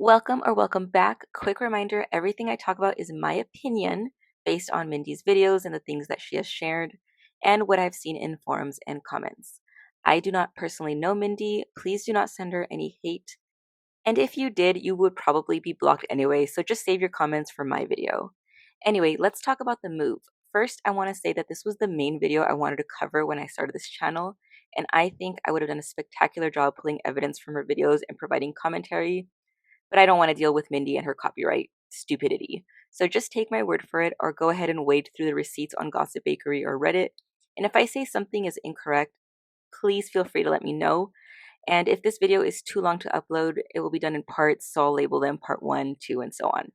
Welcome or welcome back. Quick reminder, everything I talk about is my opinion based on Mindy's videos and the things that she has shared and what I've seen in forums and comments. I do not personally know Mindy. Please do not send her any hate. And if you did, you would probably be blocked anyway, so just save your comments for my video. Anyway, let's talk about the move. First, I want to say that this was the main video I wanted to cover when I started this channel, and I think I would have done a spectacular job pulling evidence from her videos and providing commentary, but I don't want to deal with Mindy and her copyright stupidity. So just take my word for it, or go ahead and wade through the receipts on Gossip Bakery or Reddit. And if I say something is incorrect, please feel free to let me know. And if this video is too long to upload, it will be done in parts, so I'll label them part 1, 2, and so on.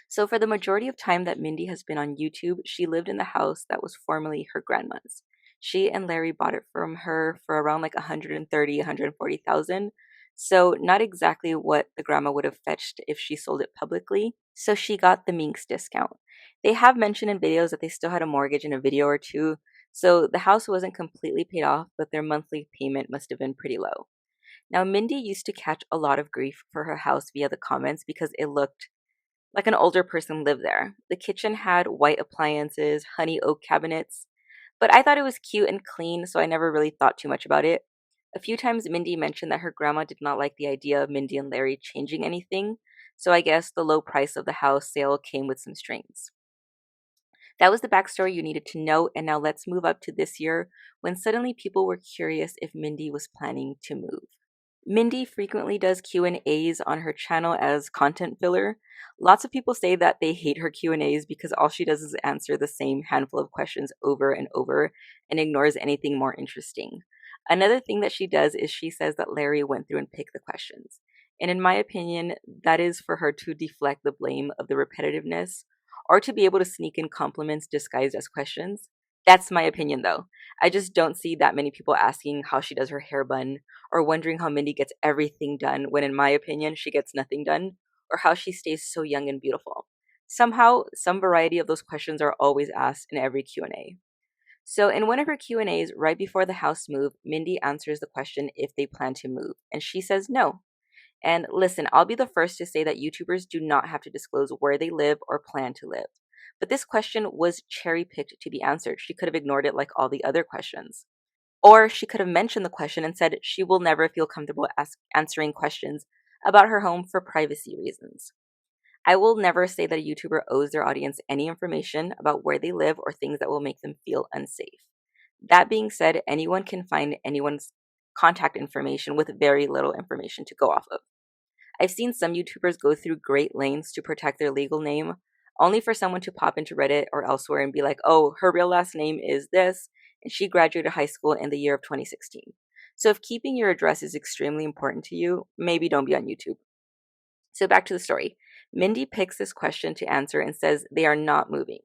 So for the majority of time that Mindy has been on YouTube, she lived in the house that was formerly her grandma's. She and Larry bought it from her for around like 130, 140,000. So not exactly what the grandma would have fetched if she sold it publicly. So she got the Minx discount. They have mentioned in videos that they still had a mortgage in a video or two. So the house wasn't completely paid off, but their monthly payment must have been pretty low. Now, Mindy used to catch a lot of grief for her house via the comments because it looked like an older person lived there. The kitchen had white appliances, honey oak cabinets, but I thought it was cute and clean, so I never really thought too much about it. A few times Mindy mentioned that her grandma did not like the idea of Mindy and Larry changing anything, so I guess the low price of the house sale came with some strings. That was the backstory you needed to know, and now let's move up to this year when suddenly people were curious if Mindy was planning to move. Mindy frequently does Q&As on her channel as content filler. Lots of people say that they hate her Q&As because all she does is answer the same handful of questions over and over and ignores anything more interesting. Another thing that she does is she says that Larry went through and picked the questions. And in my opinion, that is for her to deflect the blame of the repetitiveness or to be able to sneak in compliments disguised as questions. That's my opinion though. I just don't see that many people asking how she does her hair bun or wondering how Mindy gets everything done when, in my opinion, she gets nothing done, or how she stays so young and beautiful. Somehow, some variety of those questions are always asked in every Q&A. So in one of her Q&As right before the house move, Mindy answers the question if they plan to move, and she says no. And listen, I'll be the first to say that YouTubers do not have to disclose where they live or plan to live. But this question was cherry-picked to be answered. She could have ignored it like all the other questions. Or she could have mentioned the question and said she will never feel comfortable answering questions about her home for privacy reasons. I will never say that a YouTuber owes their audience any information about where they live or things that will make them feel unsafe. That being said, anyone can find anyone's contact information with very little information to go off of. I've seen some YouTubers go through great lengths to protect their legal name, only for someone to pop into Reddit or elsewhere and be like, oh, her real last name is this, and she graduated high school in the year of 2016. So if keeping your address is extremely important to you, maybe don't be on YouTube. So back to the story. Mindy picks this question to answer and says they are not moving.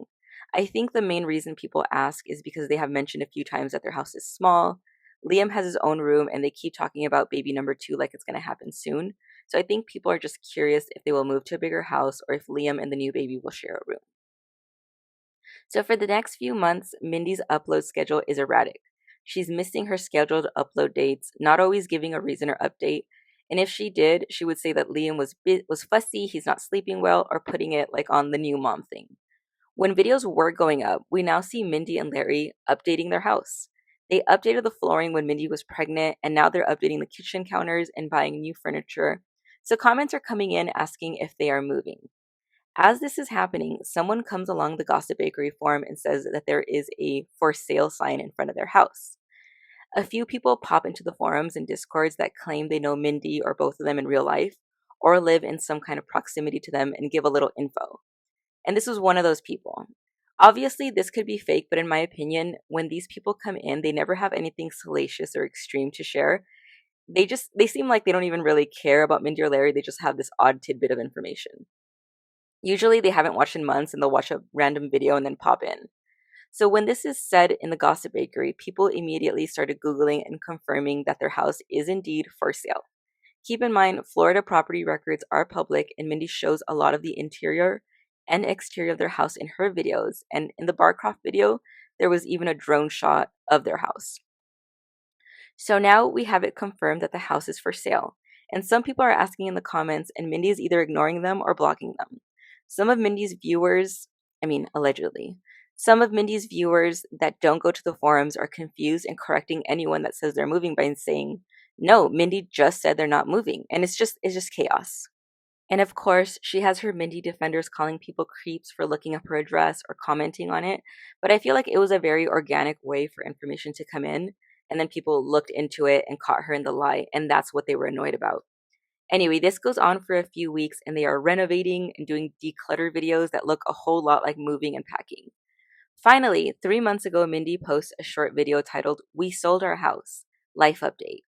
I think the main reason people ask is because they have mentioned a few times that their house is small. Liam has his own room, and they keep talking about baby number 2 like it's going to happen soon. So I think people are just curious if they will move to a bigger house or if Liam and the new baby will share a room. So for the next few months, Mindy's upload schedule is erratic. She's missing her scheduled upload dates, not always giving a reason or update. And if she did, she would say that Liam was fussy, he's not sleeping well, or putting it like on the new mom thing. When videos were going up, we now see Mindy and Larry updating their house. They updated the flooring when Mindy was pregnant, and now they're updating the kitchen counters and buying new furniture. So comments are coming in asking if they are moving. As this is happening, someone comes along the Gossip Bakery forum and says that there is a for sale sign in front of their house. A few people pop into the forums and discords that claim they know Mindy or both of them in real life, or live in some kind of proximity to them and give a little info. And this was one of those people. Obviously, this could be fake, but in my opinion, when these people come in, they never have anything salacious or extreme to share. They seem like they don't even really care about Mindy or Larry. They just have this odd tidbit of information. Usually they haven't watched in months and they'll watch a random video and then pop in. So when this is said in the Gossip Bakery, people immediately started Googling and confirming that their house is indeed for sale. Keep in mind, Florida property records are public, and Mindy shows a lot of the interior and exterior of their house in her videos. And in the Barcroft video, there was even a drone shot of their house. So now we have it confirmed that the house is for sale. and some people are asking in the comments, and Mindy is either ignoring them or blocking them. Some of Mindy's viewers, allegedly, some of Mindy's viewers that don't go to the forums are confused and correcting anyone that says they're moving by saying, no, Mindy just said they're not moving, and it's just chaos. And of course, she has her Mindy defenders calling people creeps for looking up her address or commenting on it. But I feel like it was a very organic way for information to come in. And then people looked into it and caught her in the lie. And that's what they were annoyed about. Anyway, this goes on for a few weeks and they are renovating and doing declutter videos that look a whole lot like moving and packing. Finally, 3 months ago, Mindy posts a short video titled, "We Sold Our House, Life Update."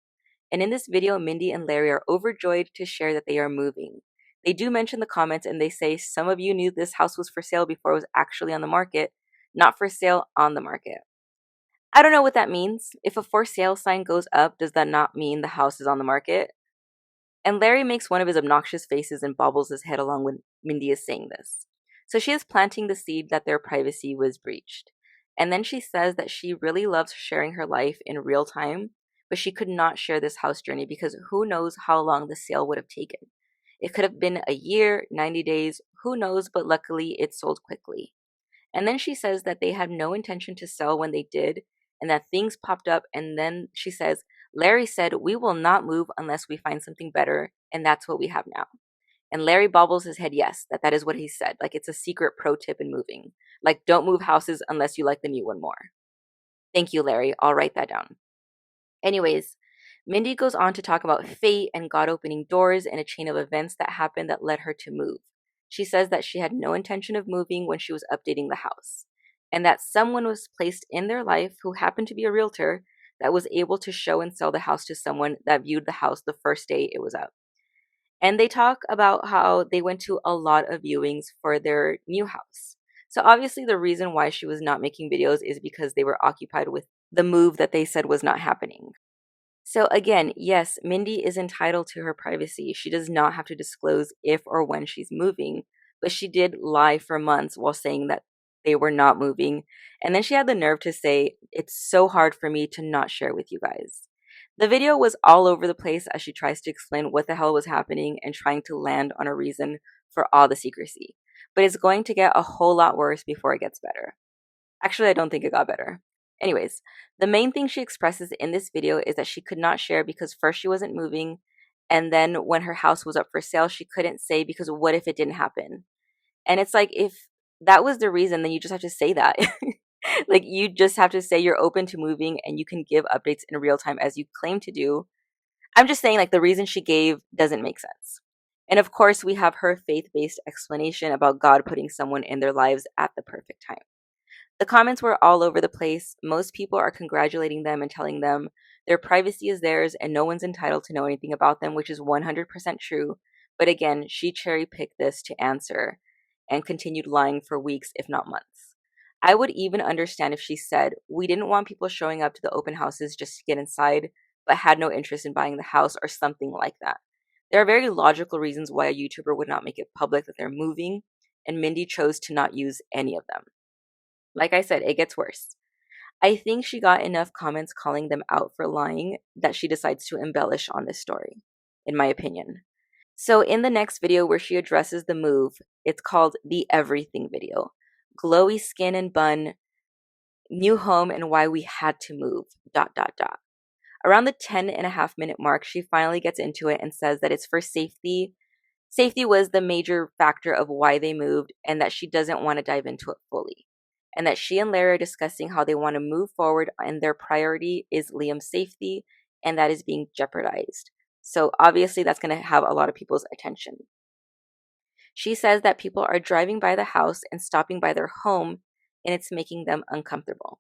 And in this video, Mindy and Larry are overjoyed to share that they are moving. They do mention the comments and they say some of you knew this house was for sale before it was actually on the market, not for sale on the market. I don't know what that means. If a for sale sign goes up, does that not mean the house is on the market? And Larry makes one of his obnoxious faces and bobbles his head along when Mindy is saying this. So she is planting the seed that their privacy was breached. And then she says that she really loves sharing her life in real time, but she could not share this house journey because who knows how long the sale would have taken. It could have been a year, 90 days, who knows, but luckily it sold quickly. And then she says that they had no intention to sell when they did, and that things popped up. And then she says, Larry said, we will not move unless we find something better, and that's what we have now. And Larry bobbles his head, yes, that is what he said. Like it's a secret pro tip in moving. Like don't move houses unless you like the new one more. Thank you, Larry. I'll write that down. Anyways, Mindy goes on to talk about fate and God opening doors and a chain of events that happened that led her to move. She says that she had no intention of moving when she was updating the house, and that someone was placed in their life who happened to be a realtor that was able to show and sell the house to someone that viewed the house the first day it was up. And they talk about how they went to a lot of viewings for their new house. So obviously the reason why she was not making videos is because they were occupied with the move that they said was not happening. So again, yes, Mindy is entitled to her privacy. She does not have to disclose if or when she's moving, but she did lie for months while saying that they were not moving. And then she had the nerve to say, it's so hard for me to not share with you guys. The video was all over the place as she tries to explain what the hell was happening and trying to land on a reason for all the secrecy. But it's going to get a whole lot worse before it gets better. Actually, I don't think it got better. Anyways, the main thing she expresses in this video is that she could not share because first she wasn't moving, and then when her house was up for sale, she couldn't say because what if it didn't happen? And it's like, if that was the reason, then you just have to say that. Like, you just have to say you're open to moving and you can give updates in real time as you claim to do. I'm just saying, like, the reason she gave doesn't make sense. And of course, we have her faith-based explanation about God putting someone in their lives at the perfect time. The comments were all over the place. Most people are congratulating them and telling them their privacy is theirs and no one's entitled to know anything about them, which is 100% true. But again, she cherry-picked this to answer and continued lying for weeks, if not months. I would even understand if she said, we didn't want people showing up to the open houses just to get inside, but had no interest in buying the house or something like that. There are very logical reasons why a YouTuber would not make it public that they're moving, and Mindy chose to not use any of them. Like I said, it gets worse. I think she got enough comments calling them out for lying that she decides to embellish on this story, in my opinion. So in the next video where she addresses the move, it's called the everything video. Glowy skin and bun, new home and why we had to move, ... Around the 10.5-minute mark, she finally gets into it and says that it's for safety. Safety was the major factor of why they moved and that she doesn't want to dive into it fully. And that she and Larry are discussing how they want to move forward and their priority is Liam's safety and that is being jeopardized. So obviously that's going to have a lot of people's attention. She says that people are driving by the house and stopping by their home and it's making them uncomfortable.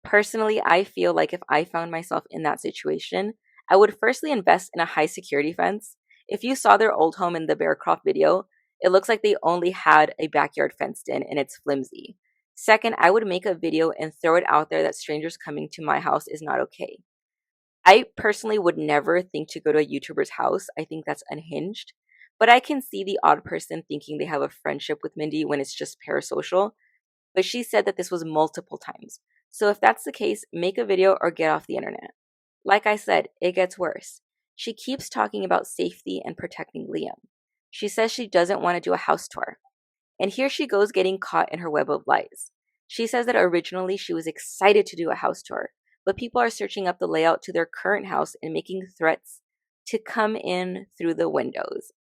Personally, I feel like if I found myself in that situation, I would firstly invest in a high security fence. If you saw their old home in the Bearcroft video, it looks like they only had a backyard fenced in and it's flimsy. Second, I would make a video and throw it out there that strangers coming to my house is not okay. I personally would never think to go to a YouTuber's house. I think that's unhinged. But I can see the odd person thinking they have a friendship with Mindy when it's just parasocial. But she said that this was multiple times. So if that's the case, make a video or get off the internet. Like I said, it gets worse. She keeps talking about safety and protecting Liam. She says she doesn't want to do a house tour. And here she goes getting caught in her web of lies. She says that originally she was excited to do a house tour, but people are searching up the layout to their current house and making threats to come in through the windows.